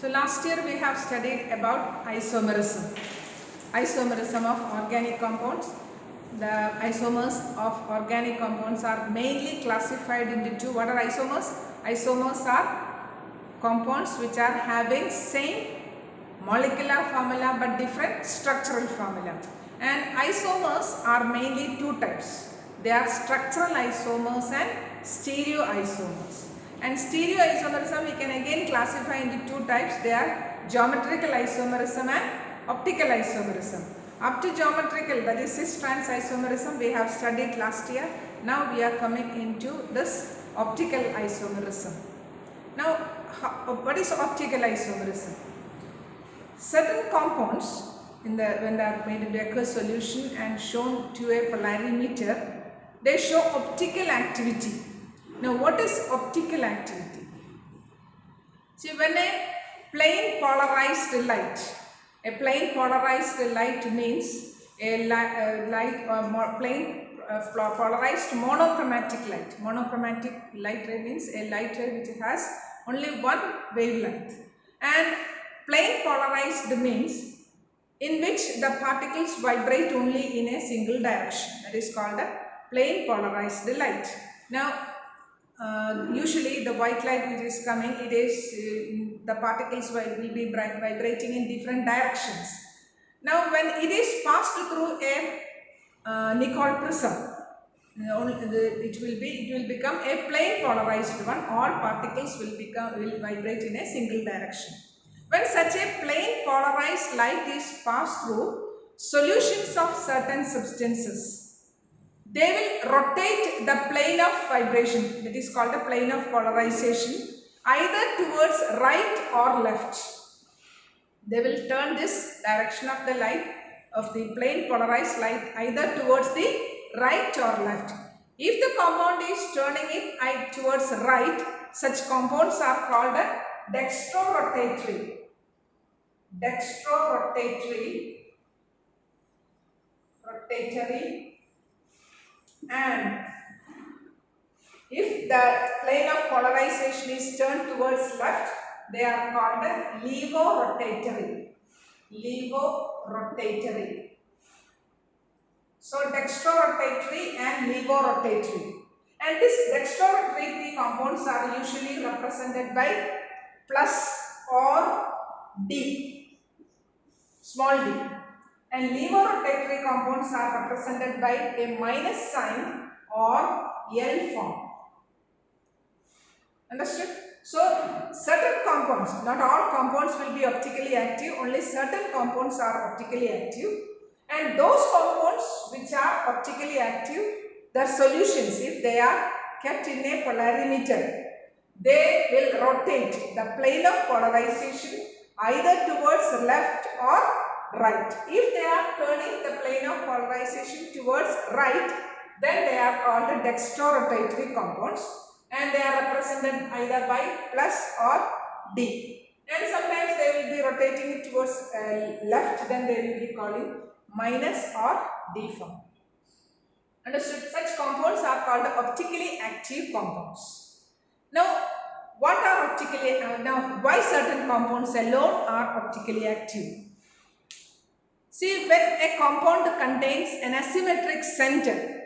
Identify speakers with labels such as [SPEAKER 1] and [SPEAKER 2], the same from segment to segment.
[SPEAKER 1] So last year we have studied about isomerism. Isomerism of organic compounds. The isomers of organic compounds are mainly classified into two. What are isomers? Isomers are compounds which are having same molecular formula but different structural formula. And isomers are mainly two types. They are structural isomers and stereoisomers. And stereoisomerism we can again classify into two types. They are geometrical isomerism and optical isomerism. Up to geometrical, that is cis-trans isomerism, we have studied last year. Now we are coming into this optical isomerism. Now, what is optical isomerism? Certain compounds when they are made into aqueous solution and shown to a polarimeter, they show optical activity. Now, what is optical activity? See, when a plane polarized light means a light plane polarized monochromatic light. Monochromatic light ray means a light ray which has only one wavelength. And plane polarized means in which the particles vibrate only in a single direction. That is called a plane polarized light. Now, usually the white light which is coming, it is the particles will be vibrating in different directions. Now when it is passed through a Nicol prism, it will become a plane polarized one. All particles will vibrate in a single direction. When such a plane polarized light is passed through solutions of certain substances, they will rotate the plane of vibration, that is called the plane of polarization, either towards right or left. They will turn this direction of the light, of the plane polarized light, either towards the right or left. If the compound is turning it towards right, such compounds are called dextrorotatory. And if the plane of polarization is turned towards left, they are called levorotatory. So dextrorotatory and levorotatory. And this dextrorotatory compounds are usually represented by plus or D, small d. And levorotatory compounds are represented by a minus sign or L form. Understood? So, certain compounds, not all compounds will be optically active, only certain compounds are optically active. And those compounds which are optically active, their solutions, if they are kept in a polarimeter, they will rotate the plane of polarization either towards left or right. If they are turning the plane of polarization towards right, then they are called dextrorotatory compounds, and they are represented either by plus or D. And sometimes they will be rotating it towards left, then they will be calling minus or D form. Understood? Such compounds are called optically active compounds. Now, what are optically now why certain compounds alone are optically active? See, when a compound contains an asymmetric center,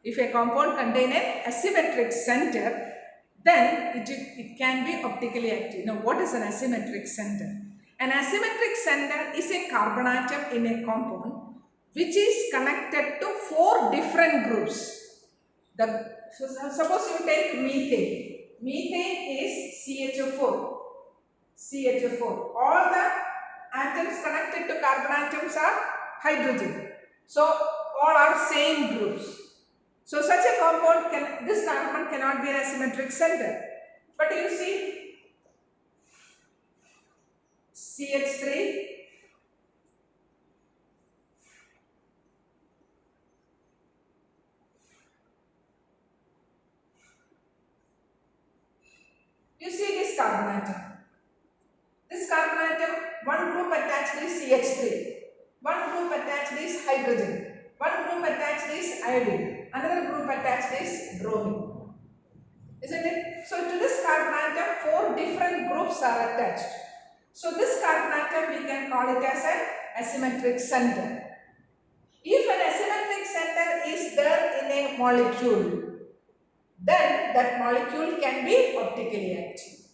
[SPEAKER 1] if a compound contains an asymmetric center, then it can be optically active. Now, what is an asymmetric center? An asymmetric center is a carbon atom in a compound which is connected to 4 different groups. So suppose you take methane. Methane is CH4. All the atoms connected to carbon atoms are hydrogen. So all are same groups. So such a compound this carbon cannot be an asymmetric center. But you see CH3, you see this carbon atom. This carbon atom, one group attached is CH3, one group attached is hydrogen, one group attached is iodine, another group attached is bromine. Isn't it? So to this carbon atom, 4 different groups groups are attached. So this carbon atom we can call it as an asymmetric center. If an asymmetric center is there in a molecule, then that molecule can be optically active.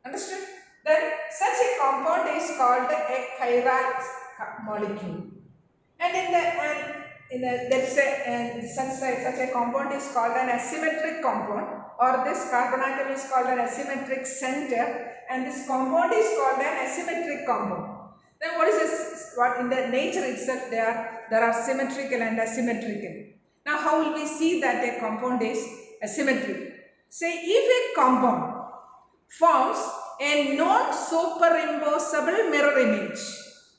[SPEAKER 1] Understood? Then such a compound is called a chiral molecule. And such a compound is called an asymmetric compound, or this carbon atom is called an asymmetric center, and this compound is called an asymmetric compound. Then what is this? What in the nature itself there are symmetrical and asymmetrical. Now how will we see that a compound is asymmetric? Say if a compound forms a non-superimposable mirror image.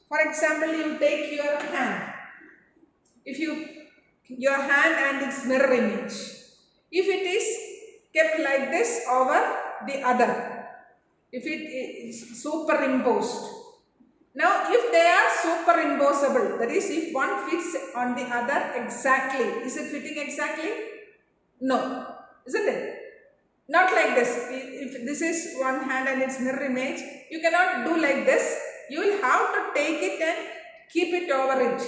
[SPEAKER 1] For example, you take your hand. If your hand and its mirror image, if it is kept like this over the other, if it is superimposed. Now, if they are superimposable, that is, if one fits on the other exactly, is it fitting exactly? No, isn't it? Not like this. If this is one hand and its mirror image, you cannot do like this. You will have to take it and keep it over it.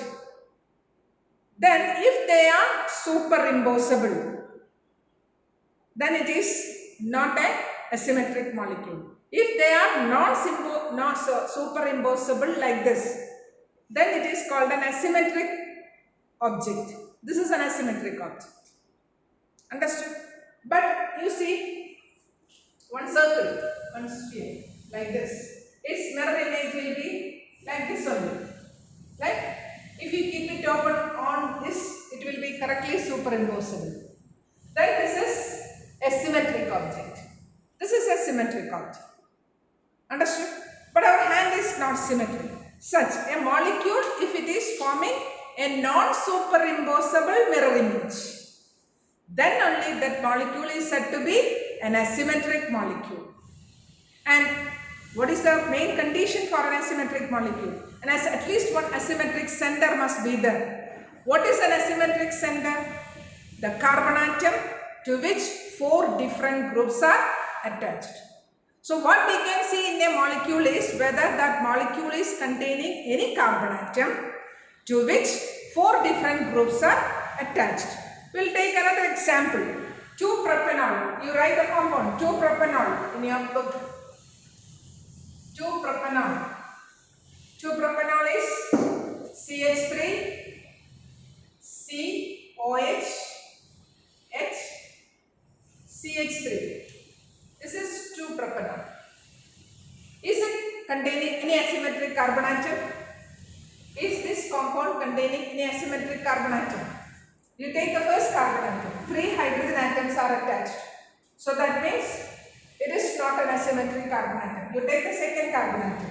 [SPEAKER 1] Then if they are superimposable, then it is not a asymmetric molecule. If they are not superimposable like this, then it is called an asymmetric object. This is an asymmetric object. Understood? But you see, one circle, one sphere, like this. Its mirror image will be like this only. Like, if you keep it open on this, it will be correctly superimposable. Then this is a symmetric object. This is a symmetric object. Understood? But our hand is not symmetric. Such a molecule, if it is forming a non-superimposable mirror image, then only that molecule is said to be an asymmetric molecule. And what is the main condition for an asymmetric molecule? And as at least one asymmetric center must be there. What is an asymmetric center? The carbon atom to which 4 different groups are attached. So what we can see in a molecule is whether that molecule is containing any carbon atom to which 4 different groups are attached. We will take another example. 2-propanol. You write the compound 2-propanol in your book. 2-propanol. 2-propanol is CH3, COH, H, CH3. This is 2-propanol. Is it containing any asymmetric carbon atom? Is this compound containing any asymmetric carbon atom? You take the first carbon atom. 3 hydrogen atoms are attached. So that means it is not an asymmetric carbon atom. You take the second carbon atom.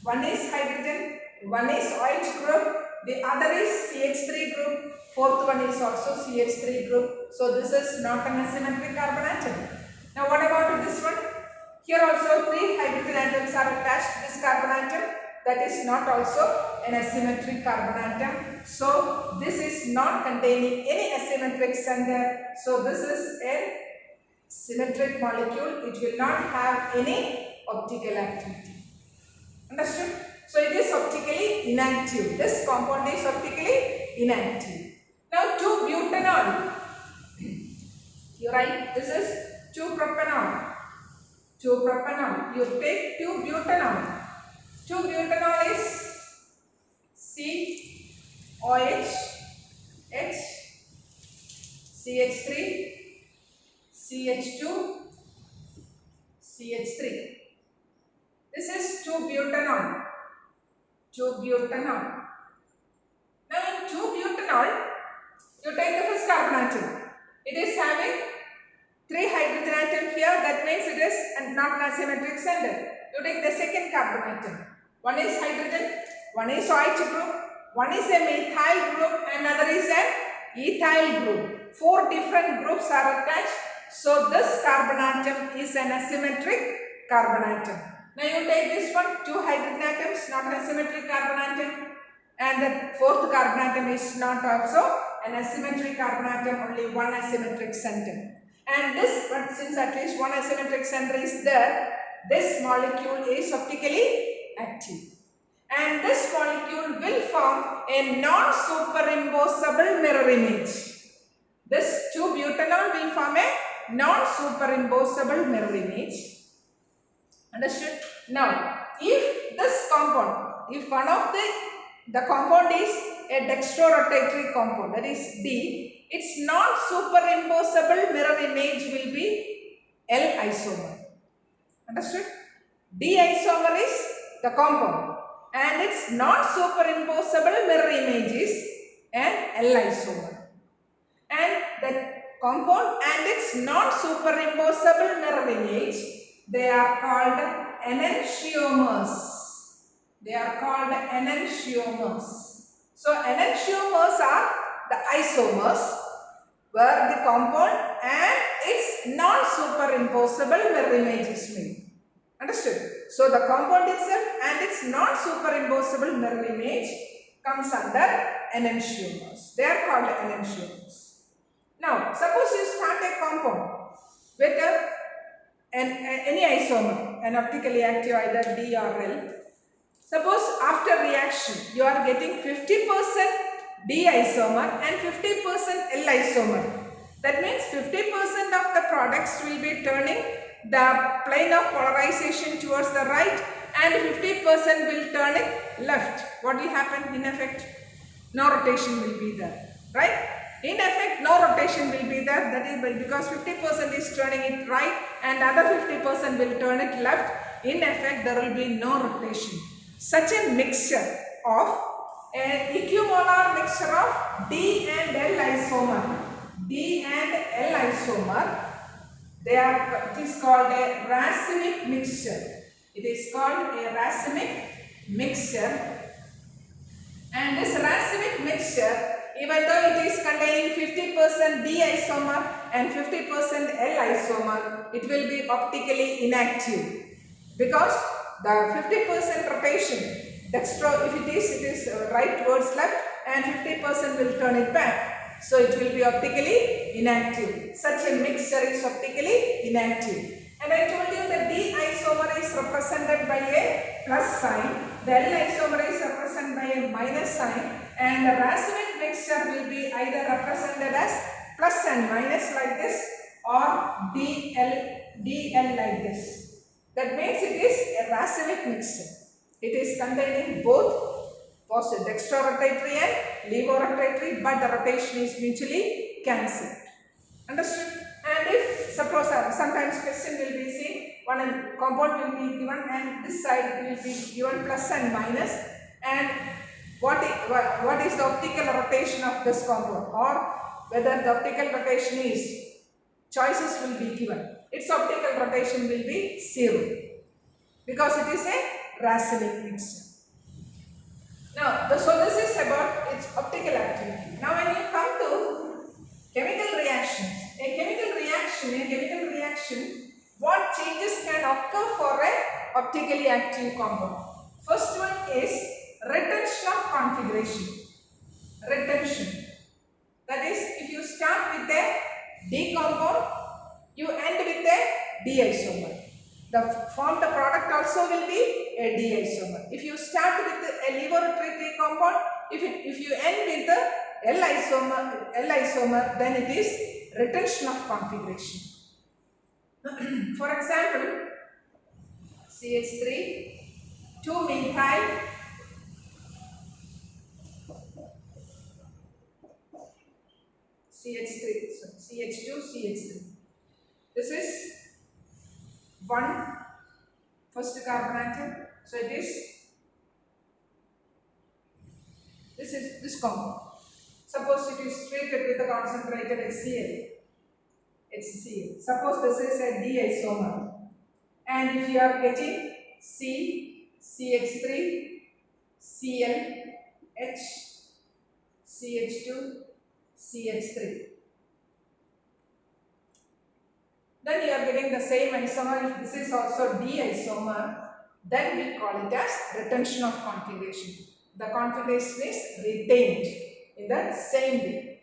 [SPEAKER 1] One is hydrogen, one is OH group, the other is CH3 group, fourth one is also CH3 group. So this is not an asymmetric carbon atom. Now what about this one? Here also 3 hydrogen atoms are attached to this carbon atom. That is not also an asymmetric carbon atom. So this is not containing any asymmetric center. So this is a symmetric molecule. It will not have any optical activity. Understood? So it is optically inactive. This compound is optically inactive. Now 2-butanol. You write this is 2-propanol. 2-propanol. You take 2-butanol. 2-butanol is COH, H, CH3, CH2, CH3. This is 2-butanol. 2-butanol. Now in 2-butanol, you take the first carbon atom. It is having 3 hydrogen atoms here. That means it is not an asymmetric center. You take the second carbon atom. One is hydrogen, one is OH group, one is a methyl group, and another is an ethyl group. 4 different groups are attached. So this carbon atom is an asymmetric carbon atom. Now you take this one, 2 hydrogen atoms, not an asymmetric carbon atom, and the fourth carbon atom is not also an asymmetric carbon atom, only one asymmetric center. And this, but since at least one asymmetric center is there, this molecule is optically active. And this molecule will form a non-superimposable mirror image. This 2-butanol will form a non-superimposable mirror image. Understood? Now, if this compound, if one of the compound is a dextrorotatory compound, that is D, its non-superimposable mirror image will be L isomer. Understood? D isomer is the compound and its non-superimposable mirror image is an L isomer. And the compound and its non-superimposable mirror image, they are called enantiomers. They are called enantiomers. So enantiomers are the isomers where the compound and its non-superimposable mirror image is made. Understood? So the compound itself and its non-superimposable mirror image comes under enantiomers. They are called enantiomers. Now, suppose you start a compound with any isomer, an optically active either D or L. Suppose after reaction you are getting 50% D isomer and 50% L isomer. That means 50% of the products will be turning the plane of polarization towards the right and 50% will turn it left. What will happen in effect? No rotation will be there, right? In effect, no rotation will be there. That is because 50% is turning it right and other 50% will turn it left. In effect, there will be no rotation. Such a mixture of an equimolar mixture of D and L isomer. D and L isomer. It is called a racemic mixture. It is called a racemic mixture. And this racemic mixture, even though it is containing 50% D isomer and 50% L isomer, it will be optically inactive because the 50% rotation, if it is right towards left and 50% will turn it back. So it will be optically inactive. Such a mixture is optically inactive. And I told you the D isomer is represented by a plus sign. The L isomer is represented by a minus sign. And the racemic mixture will be either represented as plus and minus like this or DL like this. That means it is a racemic mixture. It is containing both positive dextrorotatory and levorotatory, but the rotation is mutually cancelled. Understood? And if suppose sometimes question will be seen, one compound will be given and this side will be given plus and minus, and what is the optical rotation of this compound, or whether the optical rotation is, choices will be given. Its optical rotation will be 0 because it is a racemic mixture. Now, so this is about its optical activity. Now, when you come to chemical reactions, a chemical reaction, what changes can occur for a optically active compound? First one is retention of configuration. Retention. That is, if you start with a D compound, you end with a D isomer. The product also will be a D isomer. If you start with a levorotatory compound, if you end with the L isomer, then it is retention of configuration. For example, CH3, 2-methyl, CH2, CH3. This is one first carbon atom. So it is this compound. Suppose it is treated with a concentrated HCl. Suppose this is a D isomer, and if you are getting CH3, Cl, H, CH2, CH3. Then you are getting the same isomer. If this is also D isomer, then we call it as retention of configuration. The configuration is retained in the same way.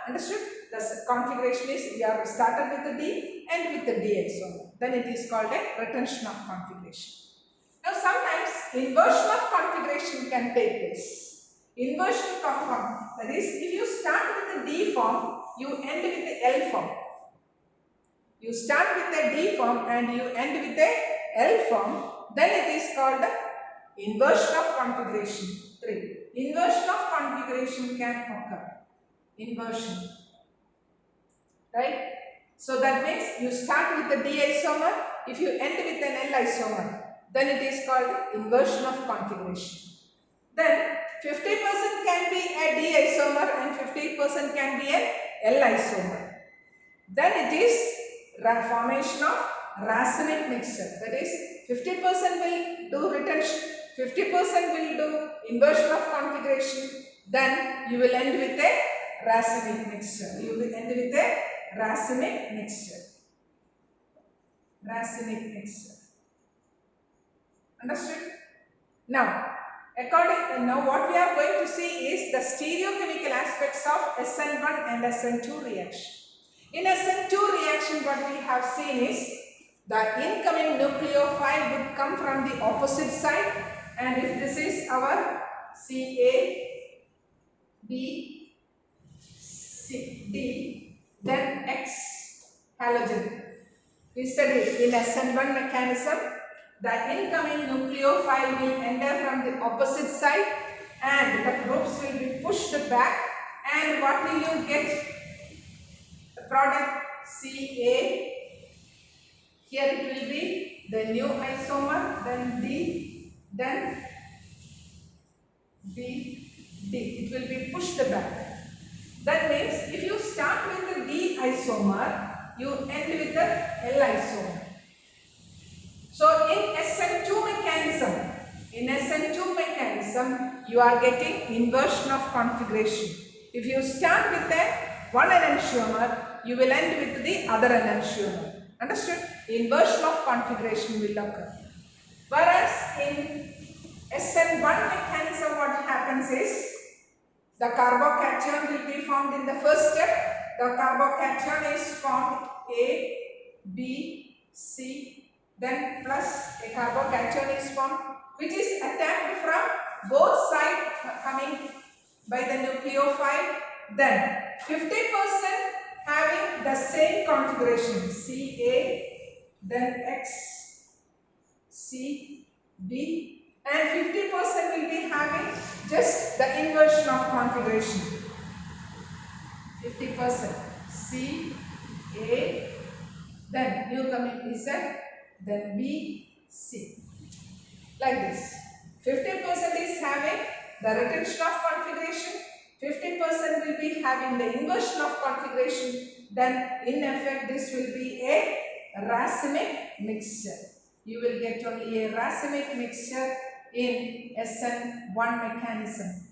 [SPEAKER 1] Understood? The configuration is we are started with the D and with the D isomer. then it is called a retention of configuration. Now sometimes inversion of configuration can take place. Inversion of, that is, if you start with the D form, you end with the L form. You start with the D form and you end with the L form, then it is called the inversion of configuration. 3. Inversion of configuration can occur. Inversion. Right? So that means you start with the D isomer, if you end with an L isomer, then it is called inversion of configuration. Then 50% can be a D isomer and 50% can be an L isomer. Then it is formation of racemic mixture. That is 50% will do retention, 50% will do inversion of configuration. Then you will end with a racemic mixture. You will end with a racemic mixture. Racemic mixture. Understood? Now what we are going to see is the stereochemical aspects of SN1 and SN2 reaction. In SN2 reaction, what we have seen is the incoming nucleophile would come from the opposite side, and if this is our Ca, B, C, D, then X halogen. We studied in SN1 mechanism, the incoming nucleophile will enter from the opposite side and the groups will be pushed back, and what will you get? The product Ca, here it will be the new isomer, then D, then B, D. It will be pushed back. That means if you start with the D isomer, you end with the L isomer. So in SN2 mechanism, you are getting inversion of configuration. If you start with one enantiomer, you will end with the other enantiomer. Understood? Inversion of configuration will occur. Whereas in SN1 mechanism, what happens is the carbocation will be formed in the first step. The carbocation is formed A, B, C, then plus a carbocation is formed, which is attacked from both sides coming by the nucleophile. Then 50% having the same configuration, Ca, then X, C, B, and 50% will be having just the inversion of configuration. 50% C, A, then newcoming Z, then B, C. Like this. 50% is having the retention of configuration, 50% will be having the inversion of configuration, then in effect this will be a racemic mixture. You will get only a racemic mixture in SN1 mechanism.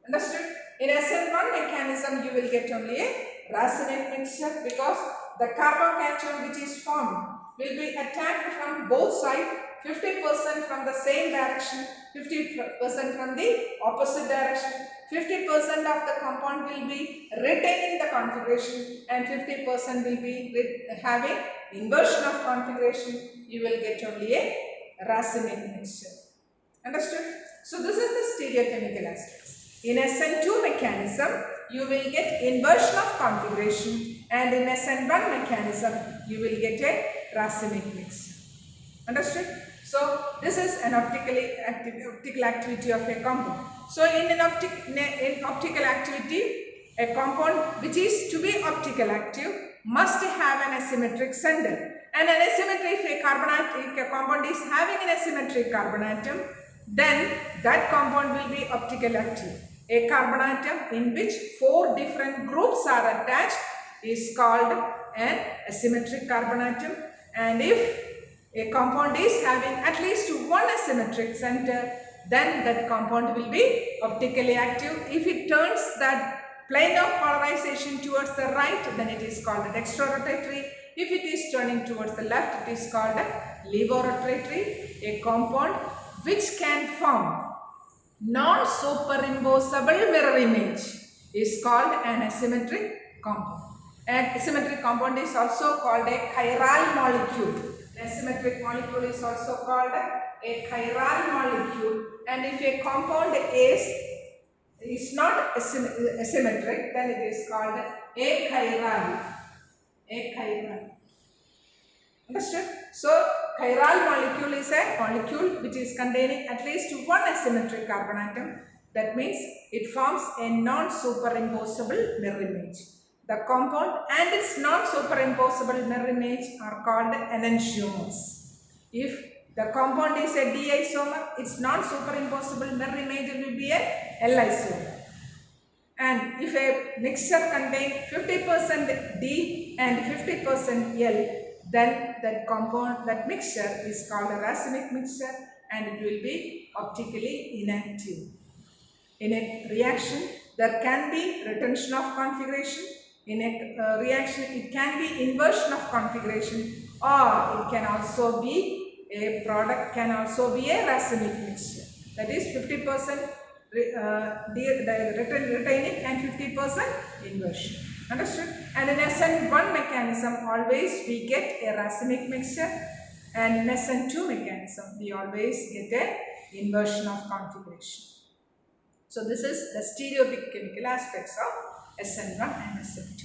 [SPEAKER 1] Understood? In SN1 mechanism you will get only a racemic mixture because the carbocation which is formed will be attacked from both sides, 50% from the same direction, 50% from the opposite direction. 50% of the compound will be retaining the configuration and 50% will be having inversion of configuration. You will get only a racemic mixture. Understood? So this is the stereochemical aspects. In SN2 mechanism, you will get inversion of configuration, and in SN1 mechanism, you will get a racemic mixture. Understood? So this is an optical activity of a compound. So in optical activity, a compound which is to be optical active must have an asymmetric center. And an asymmetric, if a compound is having an asymmetric carbon atom, then that compound will be optical active. A carbon atom in which 4 different groups are attached is called an asymmetric carbon atom. And if a compound is having at least one asymmetric center, then that compound will be optically active. If it turns that plane of polarization towards the right, then it is called a dextrorotatory. If it is turning towards the left, it is called a levorotatory. A compound which can form non-superimposable mirror image is called an asymmetric compound. And asymmetric compound is also called a chiral molecule. asymmetric molecule is also called a chiral molecule. And if a compound is not asymmetric, then it is called achiral. Achiral. Understood? So, chiral molecule is a molecule which is containing at least one asymmetric carbon atom. That means it forms a non-superimposable mirror image. The compound and its non-superimposable mirror image are called enantiomers. If the compound is a D isomer, its non-superimposable mirror image will be a L isomer. And if a mixture contains 50% D and 50% L, then that mixture is called a racemic mixture and it will be optically inactive. In a reaction, there can be retention of configuration. In a reaction, it can be inversion of configuration, or it can also be a product, can also be a racemic mixture. That is 50% retaining and 50% inversion. Understood? And in SN1 mechanism, always we get a racemic mixture, and in SN2 mechanism, we always get a inversion of configuration. So this is the stereochemical aspects of SN1 and SN2.